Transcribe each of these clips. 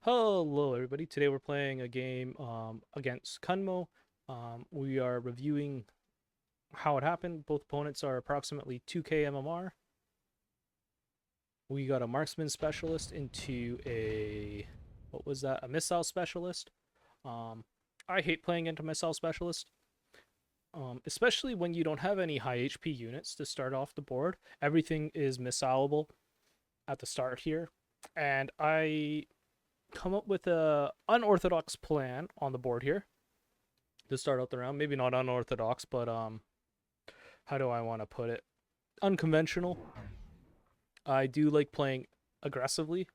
Hello, everybody. Today we're playing a game against Kunmo. We are reviewing how it happened. Both opponents are approximately 2k MMR. We got a marksman specialist into what was that? A missile specialist. Um, I hate playing into missile specialist, especially when you don't have any high HP units to start off the board. Everything is missileable at the start here, and I come up with a unorthodox plan on the board here to start out the round. Maybe not unorthodox, but how do I want to put it? Unconventional. I do like playing aggressively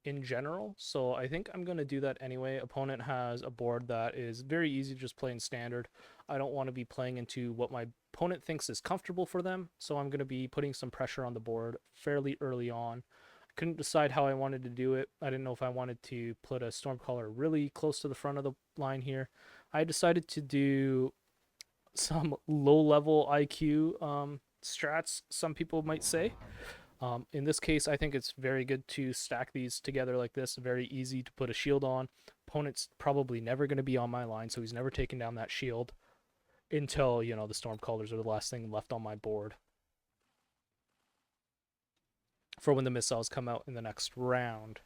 in general, so I think I'm going to do that anyway. Opponent has a board that is very easy to just play in standard. I don't want to be playing into what my opponent thinks is comfortable for them, so I'm going to be putting some pressure on the board fairly early on. I couldn't decide how I wanted to do it. I didn't know if I wanted to put a Stormcaller really close to the front of the line here. I decided to do some low level IQ strats, some people might say. In this case, I think it's very good to stack these together like this. Very easy to put a shield on. Opponent's probably never going to be on my line, so he's never taking down that shield until, the Stormcallers are the last thing left on my board for when the missiles come out in the next round.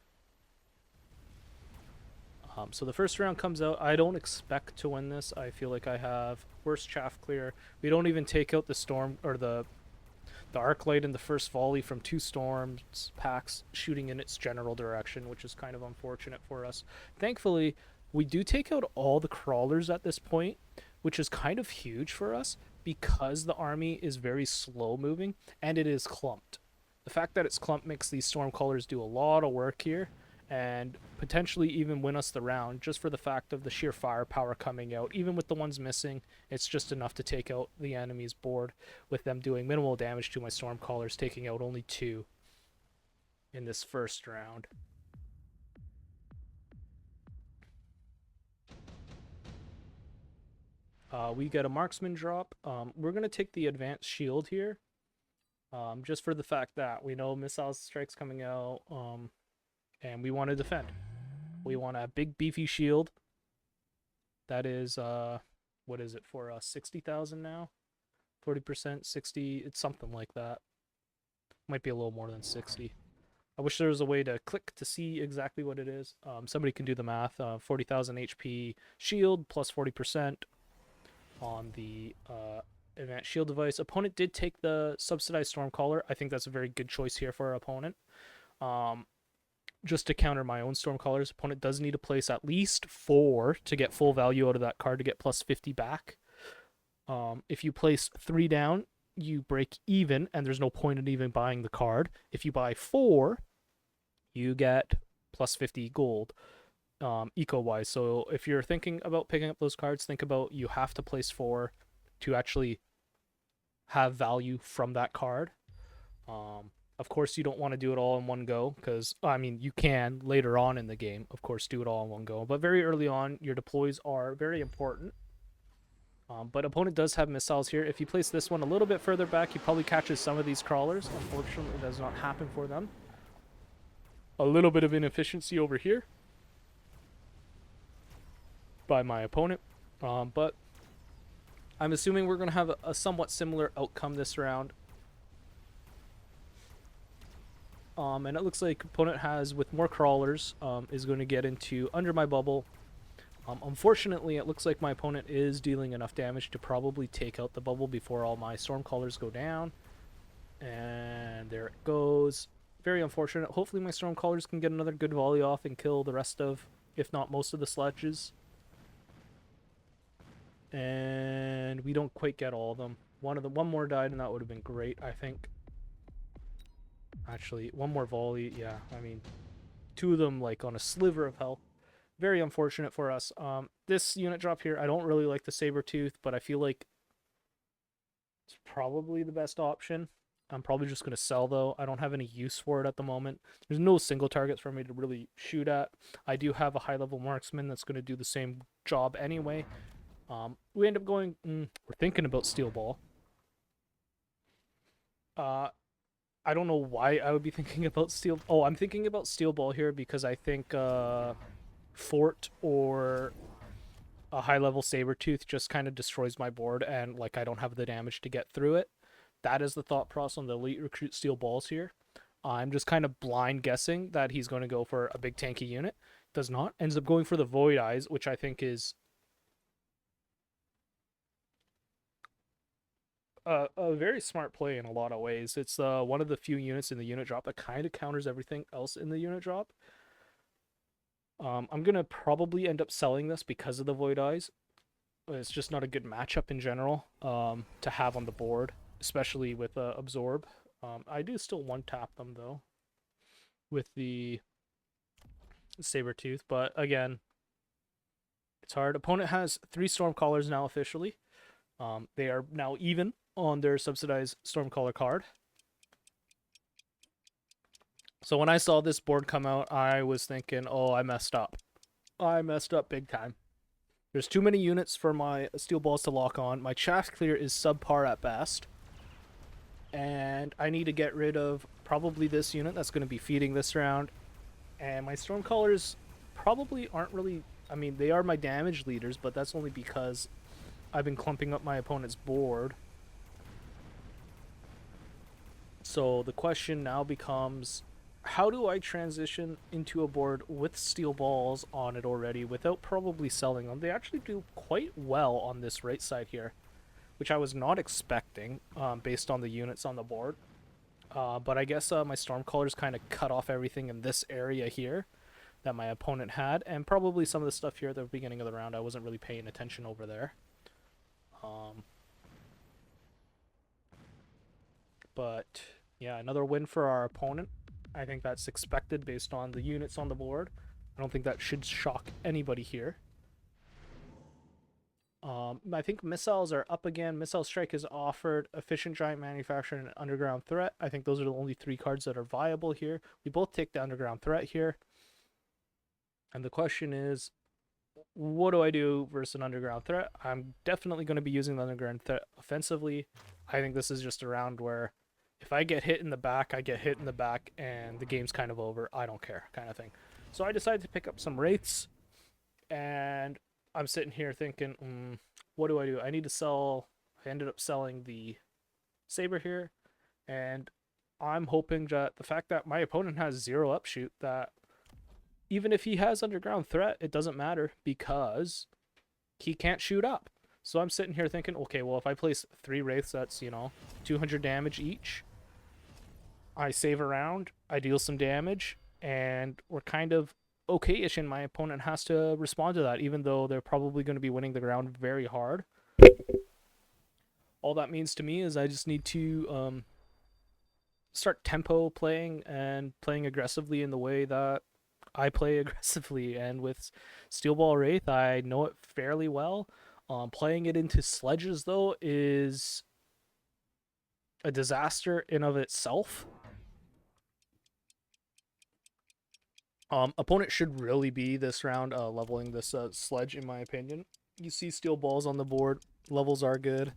So the first round comes out. I don't expect to win this. I feel like I have worst chaff clear. We don't even take out the storm or the arc light in the first volley from two storms packs shooting in its general direction, which is kind of unfortunate for us. Thankfully, we do take out all the crawlers at this point, which is kind of huge for us because the army is very slow moving and it is clumped. The fact that it's clumped makes these storm callers do a lot of work here and potentially even win us the round just for the fact of the sheer firepower coming out. Even with the ones missing, it's just enough to take out the enemy's board with them doing minimal damage to my Stormcallers, taking out only two in this first round. We get a marksman drop. We're going to take the advanced shield here, just for the fact that we know missile strikes coming out, and we want to defend. We want a big beefy shield. That is, what is it for us? 60,000 now? 40%, 60, it's something like that. Might be a little more than 60. I wish there was a way to click to see exactly what it is. Somebody can do the math. 40,000 HP shield plus 40% on the advanced shield device. Opponent did take the subsidized Stormcaller. I think that's a very good choice here for our opponent. Just to counter my own Stormcallers, opponent does need to place at least 4 to get full value out of that card to get plus 50 back. If you place 3 down, you break even, and there's no point in even buying the card. If you buy 4, you get plus 50 gold, eco-wise. So if you're thinking about picking up those cards, think about you have to place 4 to actually have value from that card. Of course, you don't want to do it all in one go because, I mean, you can later on in the game, of course, do it all in one go. But very early on, your deploys are very important. But opponent does have missiles here. If you place this one a little bit further back, he probably catches some of these crawlers. Unfortunately, it does not happen for them. A little bit of inefficiency over here by my opponent. But I'm assuming we're going to have a somewhat similar outcome this round. And it looks like opponent has, with more crawlers, is going to get into under my bubble. Unfortunately, it looks like my opponent is dealing enough damage to probably take out the bubble before all my Stormcallers go down. And there it goes. Very unfortunate. Hopefully my Stormcallers can get another good volley off and kill the rest of, if not most of the sledges. And we don't quite get all of them. One more died, and that would have been great, I think. Actually, one more volley. Yeah, I mean, 2 of them like on a sliver of health. Very unfortunate for us. This unit drop here, I don't really like the Sabertooth, but I feel like it's probably the best option. I'm probably just going to sell, though. I don't have any use for it at the moment. There's no single targets for me to really shoot at. I do have a high-level marksman that's going to do the same job anyway. We end up going... we're thinking about Steel Ball. I don't know why I would be thinking about steel. Oh, I'm thinking about steel ball here because I think fort or a high level saber tooth just kind of destroys my board, and like I don't have the damage to get through it. That is the thought process on the elite recruit steel balls here. I'm just kind of blind guessing that he's going to go for a big tanky unit. Does not. Ends up going for the void eyes, which I think is a very smart play in a lot of ways. It's one of the few units in the unit drop that kind of counters everything else in the unit drop. I'm gonna probably end up selling this because of the void eyes. It's just not a good matchup in general to have on the board, especially with absorb. I do still one tap them though with the saber tooth, but again, it's hard. Opponent has 3 Stormcallers now officially. They are now even on their subsidized Stormcaller card. So when I saw this board come out, I was thinking, oh, I messed up. I messed up big time. There's too many units for my steel balls to lock on. My chaff clear is subpar at best. And I need to get rid of probably this unit that's going to be feeding this round. And my Stormcallers probably aren't really... I mean, they are my damage leaders, but that's only because I've been clumping up my opponent's board. So the question now becomes, how do I transition into a board with steel balls on it already without probably selling them? They actually do quite well on this right side here, which I was not expecting based on the units on the board. But I guess my Stormcallers kind of cut off everything in this area here that my opponent had, and probably some of the stuff here at the beginning of the round I wasn't really paying attention over there. But yeah, another win for our opponent. I think that's expected based on the units on the board. I don't think that should shock anybody here. I think missiles are up again. Missile Strike is offered. Efficient Giant Manufacturer and Underground Threat. I think those are the only 3 cards that are viable here. We both take the Underground Threat here. And the question is, what do I do versus an Underground Threat? I'm definitely going to be using the Underground Threat offensively. I think this is just a round where if I get hit in the back, I get hit in the back, and the game's kind of over. I don't care, kind of thing. So I decided to pick up some Wraiths, and I'm sitting here thinking, what do I do? I need to sell. I ended up selling the Saber here, and I'm hoping that the fact that my opponent has 0 upshoot, that even if he has Underground Threat, it doesn't matter because he can't shoot up. So I'm sitting here thinking, okay, well, if I place 3 Wraiths, that's, 200 damage each. I save a round, I deal some damage, and we're kind of okay-ish, and my opponent has to respond to that, even though they're probably going to be winning the ground very hard. All that means to me is I just need to start tempo playing and playing aggressively in the way that I play aggressively. And with Steel Ball Wraith, I know it fairly well. Playing it into sledges, though, is a disaster in of itself. Opponent should really be this round leveling this sledge, in my opinion. You see steel balls on the board. Levels are good.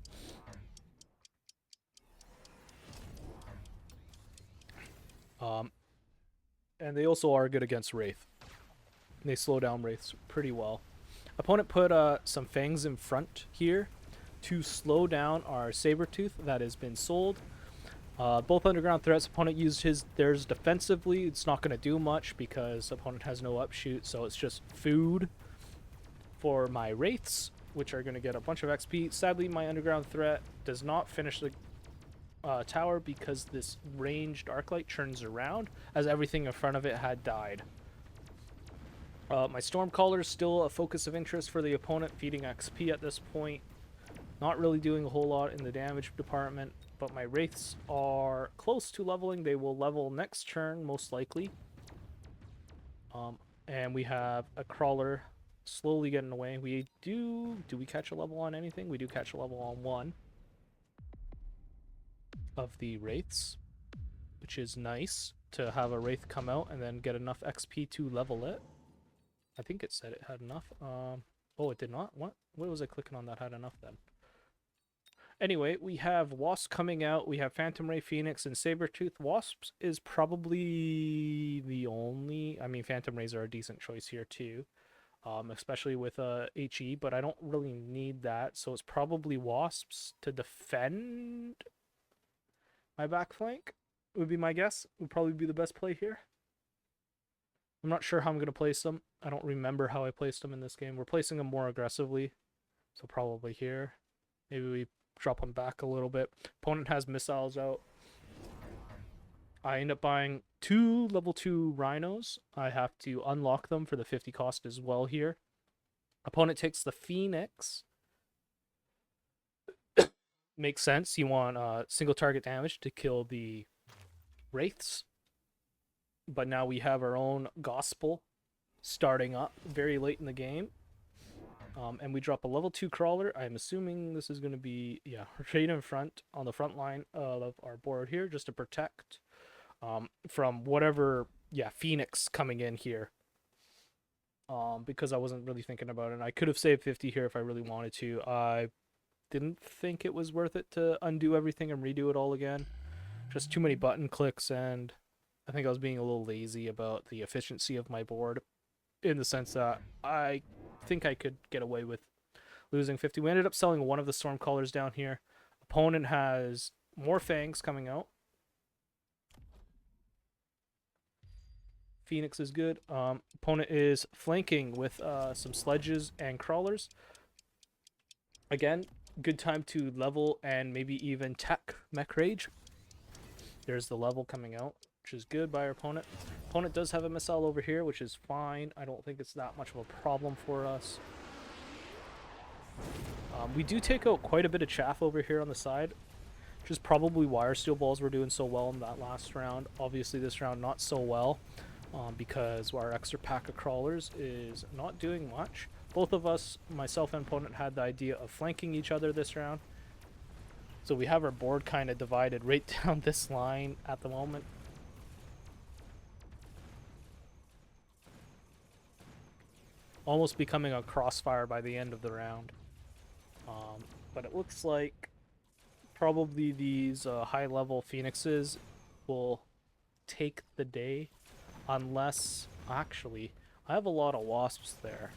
And they also are good against Wraith. They slow down Wraiths pretty well. Opponent put some Fangs in front here to slow down our Sabertooth that has been sold. Both Underground Threats, opponent used theirs defensively. It's not going to do much because opponent has no upshoot, so it's just food for my Wraiths, which are going to get a bunch of XP. Sadly, my Underground Threat does not finish the tower because this ranged Arclight turns around as everything in front of it had died. My Stormcaller is still a focus of interest for the opponent, feeding XP at this point. Not really doing a whole lot in the damage department, but my Wraiths are close to leveling. They will level next turn, most likely. And we have a Crawler slowly getting away. Do we catch a level on anything? We do catch a level on 1 of the Wraiths, which is nice to have a Wraith come out and then get enough XP to level it. I think it said it had enough. Oh, it did not? What was I clicking on that had enough then? Anyway, we have Wasp coming out. We have Phantom Ray, Phoenix, and Sabretooth. Wasps is probably the only. I mean, Phantom Rays are a decent choice here too, especially with HE, but I don't really need that. So it's probably Wasps to defend my back flank, would be my guess. Would probably be the best play here. I'm not sure how I'm going to place them. I don't remember how I placed them in this game. We're placing them more aggressively, so probably here. Maybe we drop them back a little bit. Opponent has missiles out. I end up buying 2 level 2 rhinos. I have to unlock them for the 50 cost as well here. Opponent takes the Phoenix. Makes sense. You want single target damage to kill the Wraiths. But now we have our own Gospel starting up very late in the game. And we drop a level 2 crawler. I'm assuming this is going to be, yeah, right in front on the front line of our board here just to protect from whatever, yeah, Phoenix coming in here. Because I wasn't really thinking about it. I could have saved 50 here if I really wanted to. I didn't think it was worth it to undo everything and redo it all again. Just too many button clicks, and I think I was being a little lazy about the efficiency of my board in the sense that I think I could get away with losing 50. We ended up selling one of the storm callers down here. Opponent has more fangs coming out. Phoenix is good. Opponent is flanking with some sledges and crawlers. Again, good time to level and maybe even tech Mech Rage. There's the level coming out, which is good by our opponent. Opponent does have a missile over here, which is fine. I don't think it's that much of a problem for us. We do take out quite a bit of chaff over here on the side, which is probably why our steel balls were doing so well in that last round. Obviously this round not so well, because our extra pack of crawlers is not doing much. Both of us, myself and opponent, had the idea of flanking each other this round. So we have our board kind of divided right down this line at the moment. Almost becoming a crossfire by the end of the round. But it looks like probably these high-level Phoenixes will take the day. Unless, actually, I have a lot of Wasps there.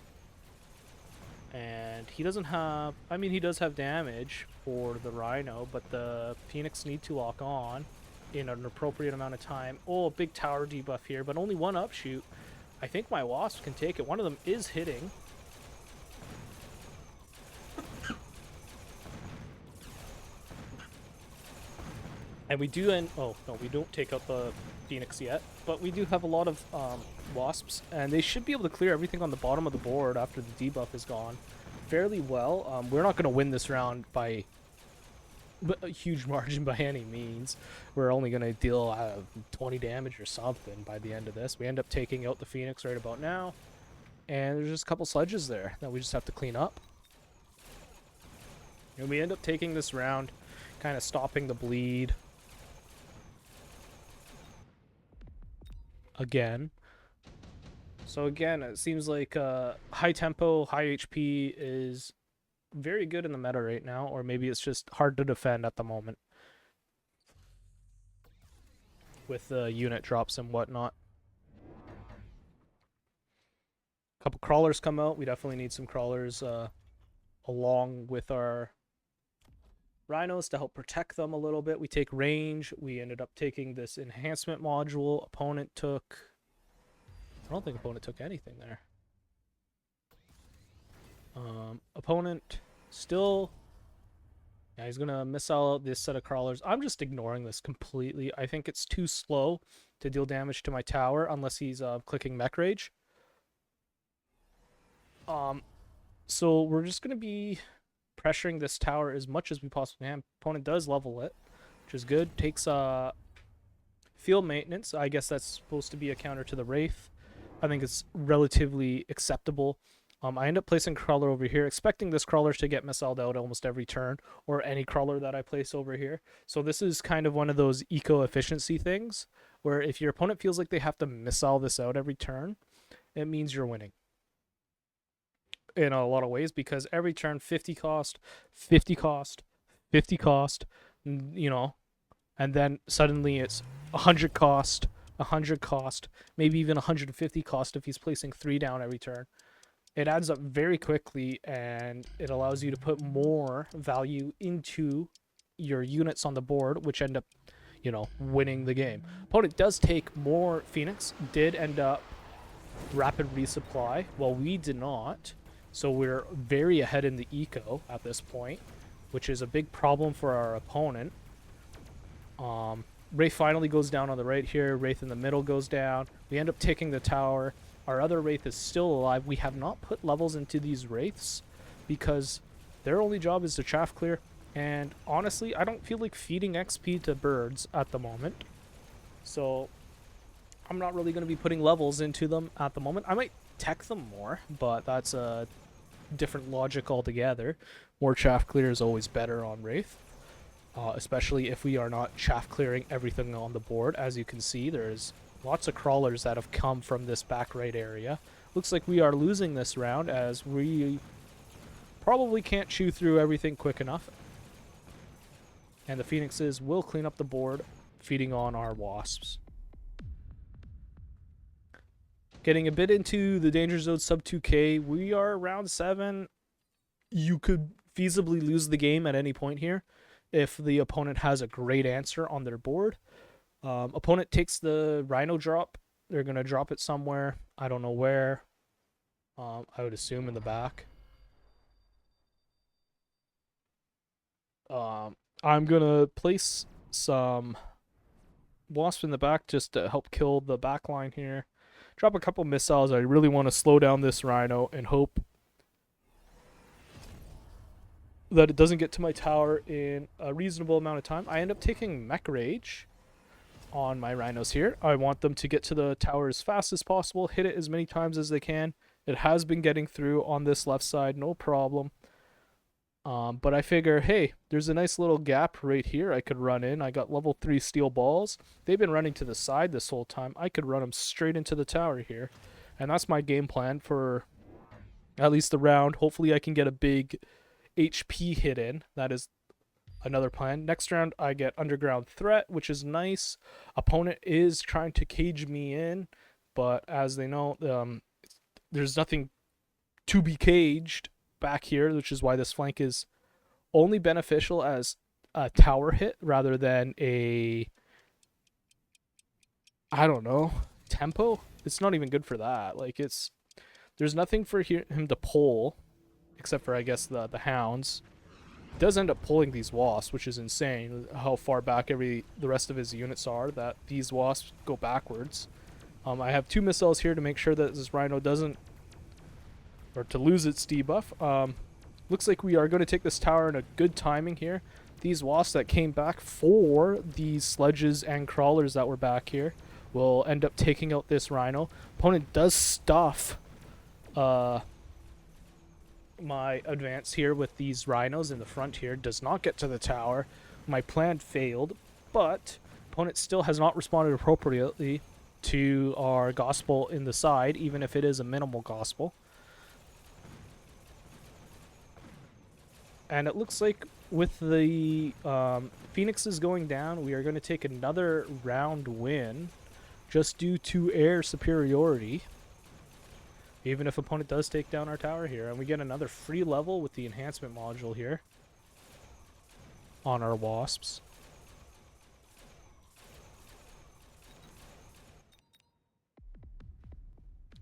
And he doesn't have, I mean, he does have damage for the Rhino, but the Phoenix need to lock on in an appropriate amount of time. Oh, a big tower debuff here, but only one upshoot. I think my Wasp can take it. One of them is hitting. And we do end, oh, no, we don't take out the Phoenix yet, but we do have a lot of Wasps, and they should be able to clear everything on the bottom of the board after the debuff is gone fairly well. We're not going to win this round by a huge margin by any means. We're only going to deal 20 damage or something by the end of this. We end up taking out the Phoenix right about now, and there's just a couple sledges there that we just have to clean up. And we end up taking this round, kind of stopping the bleed. Again. So again, it seems like high tempo, high HP is very good in the meta right now, or maybe it's just hard to defend at the moment with the unit drops and whatnot. A couple crawlers come out. We definitely need some crawlers along with our rhinos to help protect them a little bit. We take range. We ended up taking this enhancement module. Opponent took, I don't think opponent took anything there. Opponent still, yeah, he's gonna missile out this set of crawlers. I'm just ignoring this completely. I think it's too slow to deal damage to my tower unless he's clicking Mech Rage. So we're just gonna be pressuring this tower as much as we possibly can. Opponent does level it, which is good. Takes field maintenance. I guess that's supposed to be a counter to the Wraith. I think it's relatively acceptable. I end up placing crawler over here, expecting this crawler to get missiled out almost every turn, or any crawler that I place over here. So this is kind of one of those eco-efficiency things, where if your opponent feels like they have to missile this out every turn, it means you're winning. In a lot of ways, because every turn 50 cost, 50 cost, 50 cost, you know, and then suddenly it's 100 cost, 100 cost, maybe even 150 cost if he's placing 3 down every turn. It adds up very quickly, and it allows you to put more value into your units on the board, which end up, winning the game. Opponent does take more Phoenix, did end up rapid resupply, while we did not. So we're very ahead in the eco at this point, which is a big problem for our opponent. Wraith finally goes down on the right here. Wraith in the middle goes down. We end up taking the tower. Our other Wraith is still alive. We have not put levels into these Wraiths because their only job is to chaff clear. And honestly, I don't feel like feeding XP to birds at the moment. So I'm not really going to be putting levels into them at the moment. I might tech them more, but that's a different logic altogether. More chaff clear is always better on Wraith. Especially if we are not chaff clearing everything on the board. As you can see, there's lots of crawlers that have come from this back right area. Looks like we are losing this round as we probably can't chew through everything quick enough. And the Phoenixes will clean up the board, feeding on our wasps. Getting a bit into the danger zone sub 2k. We are round 7. You could feasibly lose the game at any point here if the opponent has a great answer on their board. Opponent takes the rhino drop. They're going to drop it somewhere. I don't know where. I would assume in the back. I'm going to place some wasps in the back just to help kill the back line here. Drop a couple missiles. I really want to slow down this rhino and hope that it doesn't get to my tower in a reasonable amount of time. I end up taking Mech Rage on my rhinos here. I want them to get to the tower as fast as possible, hit it as many times as they can. It has been getting through on this left side, no problem. But I figure, hey, there's a nice little gap right here I could run in. I got level 3 steel balls. They've been running to the side this whole time. I could run them straight into the tower here. And that's my game plan for at least the round. Hopefully I can get a big HP hit in. That is another plan. Next round, I get Underground Threat, which is nice. Opponent is trying to cage me in, but as they know, there's nothing to be caged back here, which is why this flank is only beneficial as a tower hit rather than a, I don't know, tempo. It's not even good for that. Like, there's nothing for him to pull except for, I guess, the hounds. He does end up pulling these wasps, which is insane how far back the rest of his units are, that these wasps go backwards. I have 2 missiles here to make sure that this rhino doesn't, or to lose its debuff. Looks like we are going to take this tower in a good timing here. These wasps that came back for these sledges and crawlers that were back here will end up taking out this rhino. Opponent does stuff my advance here with these rhinos in the front here. Does not get to the tower. My plan failed, but opponent still has not responded appropriately to our gospel in the side, even if it is a minimal gospel. And it looks like with the Phoenixes going down, we are going to take another round win just due to air superiority. Even if opponent does take down our tower here. And we get another free level with the enhancement module here on our wasps.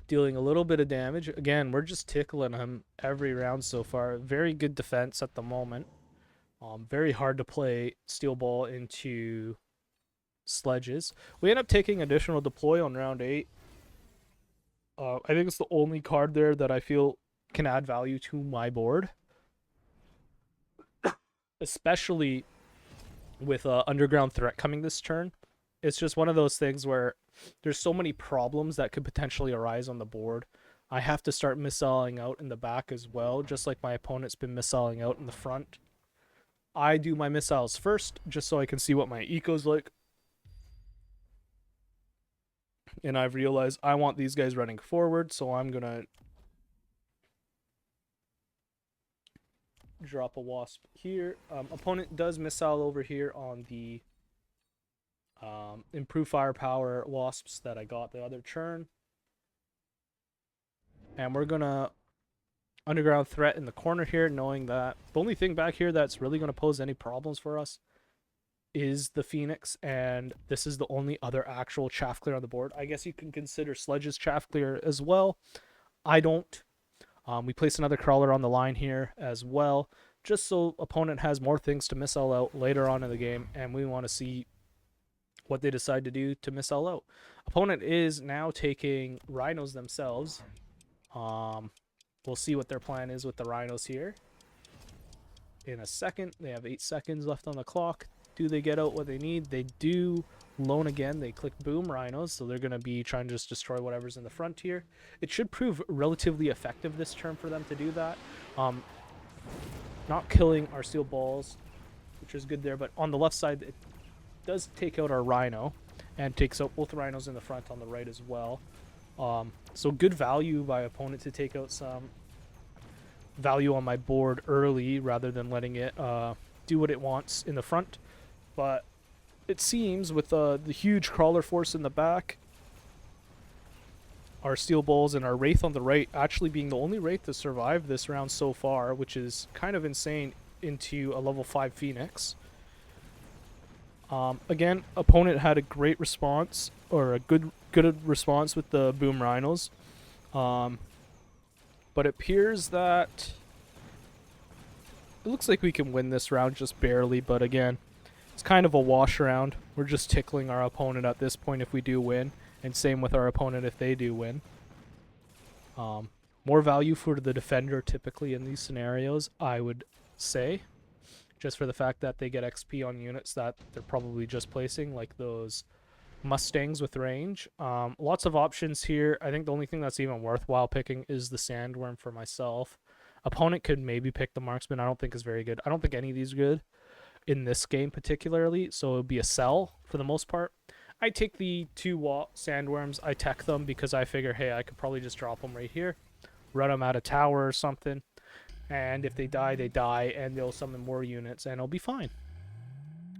Dealing a little bit of damage. Again, we're just tickling him every round so far. Very good defense at the moment. Very hard to play steel ball into sledges. We end up taking additional deploy on round 8. I think it's the only card there that I feel can add value to my board. Especially with Underground Threat coming this turn. It's just one of those things where there's so many problems that could potentially arise on the board. I have to start missiling out in the back as well, just like my opponent's been missiling out in the front. I do my missiles first, just so I can see what my eco's like. And I've realized I want these guys running forward, so I'm going to drop a wasp here. Opponent does missile over here on the improved firepower wasps that I got the other turn. And we're going to underground threat in the corner here, knowing that the only thing back here that's really going to pose any problems for us is the Phoenix, and this is the only other actual chaff clear on the board. I guess you can consider Sledge's chaff clear as well. I don't. We place another crawler on the line here as well, just so opponent has more things to missile out later on in the game, and we want to see what they decide to do to missile out. Opponent is now taking rhinos themselves. We'll see what their plan is with the rhinos here in a second. They have 8 seconds left on the clock. Do they get out what they need? They do. Lone again. They click boom rhinos, so they're going to be trying to just destroy whatever's in the front here. It should prove relatively effective this turn for them to do that. Not killing our steel balls, which is good there, but on the left side, it does take out our rhino and takes out both rhinos in the front on the right as well. So good value by opponent to take out some value on my board early rather than letting it do what it wants in the front. But it seems with the huge crawler force in the back, our steel balls and our wraith on the right actually being the only wraith to survive this round so far, which is kind of insane, into a level 5 Phoenix. Again, opponent had a great response, or a good response with the boom rhinos. But it appears that it looks like we can win this round just barely, but again, it's kind of a wash round. We're just tickling our opponent at this point if we do win, and same with our opponent if they do win. More value for the defender typically in these scenarios, I would say, just for the fact that they get XP on units that they're probably just placing, like those Mustangs with range. Lots of options here. I think the only thing that's even worthwhile picking is the Sandworm for myself. Opponent could maybe pick the Marksman. I don't think is very good. I don't think any of these are good in this game particularly, so it would be a sell for the most part. I take the 2 Sandworms. I tech them because I figure, hey, I could probably just drop them right here, run them at a tower or something, and if they die, they die, and they'll summon more units, and it'll be fine.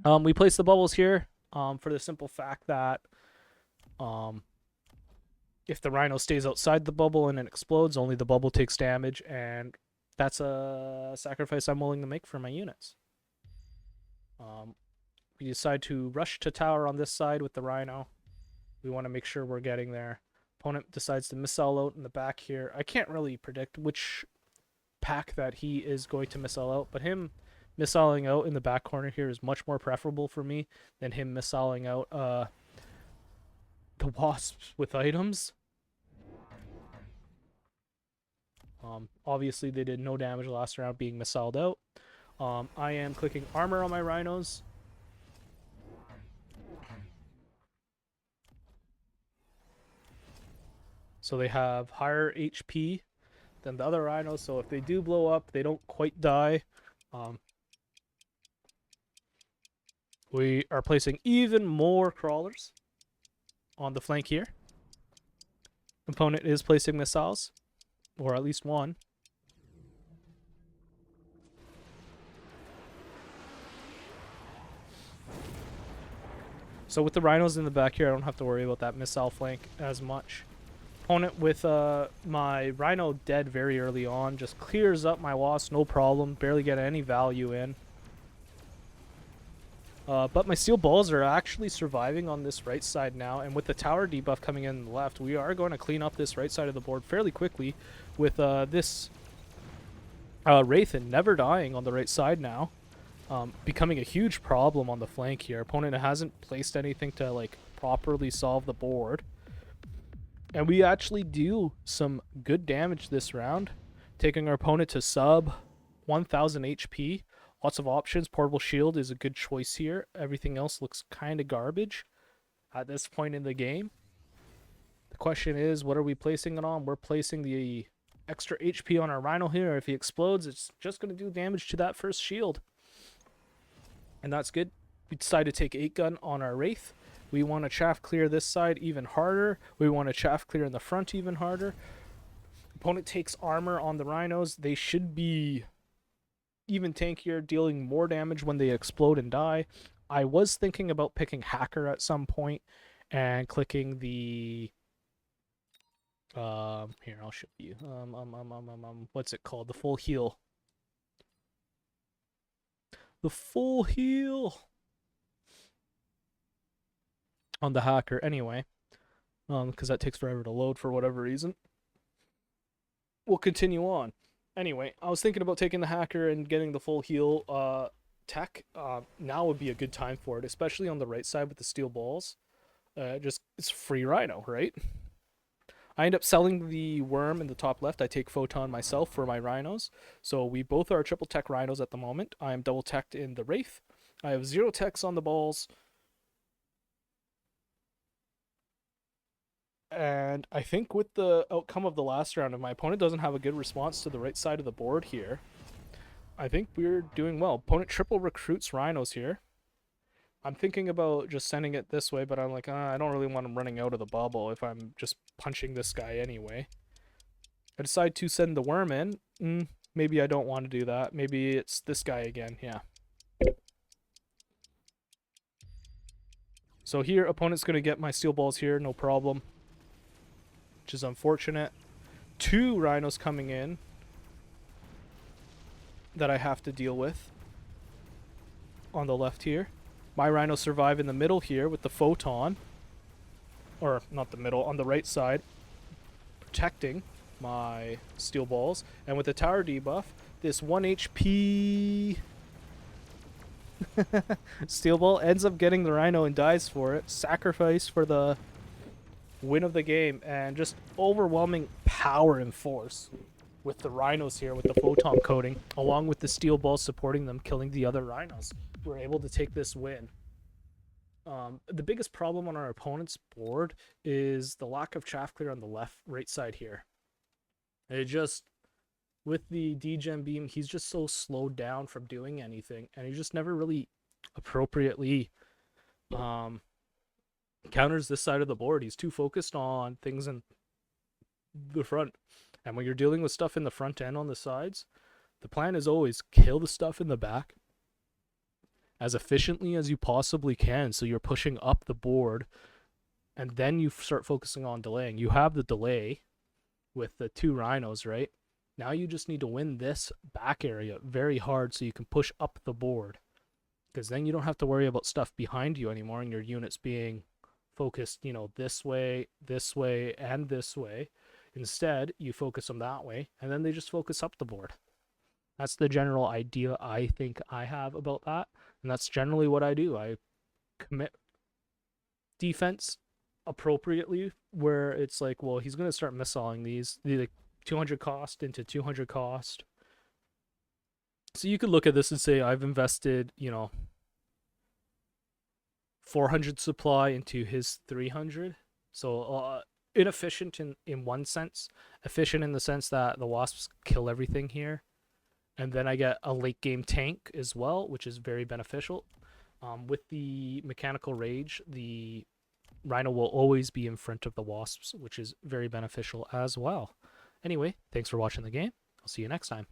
We place the bubbles here for the simple fact that if the rhino stays outside the bubble and it explodes, only the bubble takes damage, and that's a sacrifice I'm willing to make for my units. We decide to rush to tower on this side with the rhino. We want to make sure we're getting there. Opponent decides to missile out in the back here. I can't really predict which pack that he is going to missile out, but him missiling out in the back corner here is much more preferable for me than him missiling out the wasps with items. Obviously they did no damage last round being missiled out. I am clicking armor on my rhinos. So they have higher HP than the other rhinos, so if they do blow up, they don't quite die. We are placing even more crawlers on the flank here. Opponent is placing missiles, or at least one. So with the rhinos in the back here, I don't have to worry about that missile flank as much. Opponent with my rhino dead very early on just clears up my wasp, no problem. Barely get any value in. But my steel balls are actually surviving on this right side now, and with the tower debuff coming in on the left, we are going to clean up this right side of the board fairly quickly with this Wraithen never dying on the right side now, becoming a huge problem on the flank here. Opponent hasn't placed anything to like properly solve the board, and we actually do some good damage this round, taking our opponent to sub 1000 HP. Lots of options. Portable shield is a good choice here. Everything else looks kind of garbage at this point in the game. The question is, what are we placing it on? We're placing the extra HP on our rhino here. If he explodes, it's just going to do damage to that first shield, and that's good. We decide to take 8 gun on our wraith. We want to chaff clear this side even harder. We want to chaff clear in the front even harder. Opponent takes armor on the rhinos. They should be even tankier, dealing more damage when they explode and die. I was thinking about picking Hacker at some point and clicking the here I'll show you what's it called, the full heal, the full heal on the Hacker anyway, because that takes forever to load for whatever reason. We'll continue on. Anyway, I was thinking about taking the Hacker and getting the full heal tech. Now would be a good time for it, especially on the right side with the steel balls. Just it's free rhino, right? I end up selling the worm in the top left. I take photon myself for my rhinos. So we both are triple tech rhinos at the moment. I am double teched in the wraith. I have 0 techs on the balls. And I think with the outcome of the last round, if my opponent doesn't have a good response to the right side of the board here, I think we're doing well. Opponent triple recruits rhinos here. I'm thinking about just sending it this way, but I'm like, I don't really want him running out of the bubble if I'm just punching this guy anyway. I decide to send the worm in. Maybe I don't want to do that. Maybe it's this guy again. Yeah. So here, opponent's going to get my steel balls here, no problem. Which is unfortunate. 2 rhinos coming in that I have to deal with on the left here. My rhinos survive in the middle here with the photon. Or, not the middle, on the right side. Protecting my steel balls. And with the tower debuff, this 1 HP steel ball ends up getting the rhino and dies for it. Sacrifice for the win of the game. And just overwhelming power and force with the rhinos here with the photon coating, along with the steel balls supporting them, killing the other rhinos. We're able to take this win. The biggest problem on our opponent's board is the lack of chaff clear on the right side here. It just, with the degen beam, he's just so slowed down from doing anything, and he just never really appropriately counters this side of the board. He's too focused on things in the front. And when you're dealing with stuff in the front and on the sides, the plan is always kill the stuff in the back as efficiently as you possibly can, so you're pushing up the board, and then you start focusing on delaying. You have the delay with the 2 rhinos, right? Now you just need to win this back area very hard so you can push up the board, because then you don't have to worry about stuff behind you anymore and your units being focused, you know, this way, and this way. Instead, you focus them that way, and then they just focus up the board. That's the general idea I think I have about that, and that's generally what I do. I commit defense appropriately, where it's like, well, he's going to start missiling these, the like 200 cost into 200 cost. So you could look at this and say, I've invested, you know, 400 supply into his 300. So inefficient in one sense, efficient in the sense that the wasps kill everything here. And then I get a late game tank as well, which is very beneficial. With the mechanical rage, the rhino will always be in front of the wasps, which is very beneficial as well. Anyway, thanks for watching the game. I'll see you next time.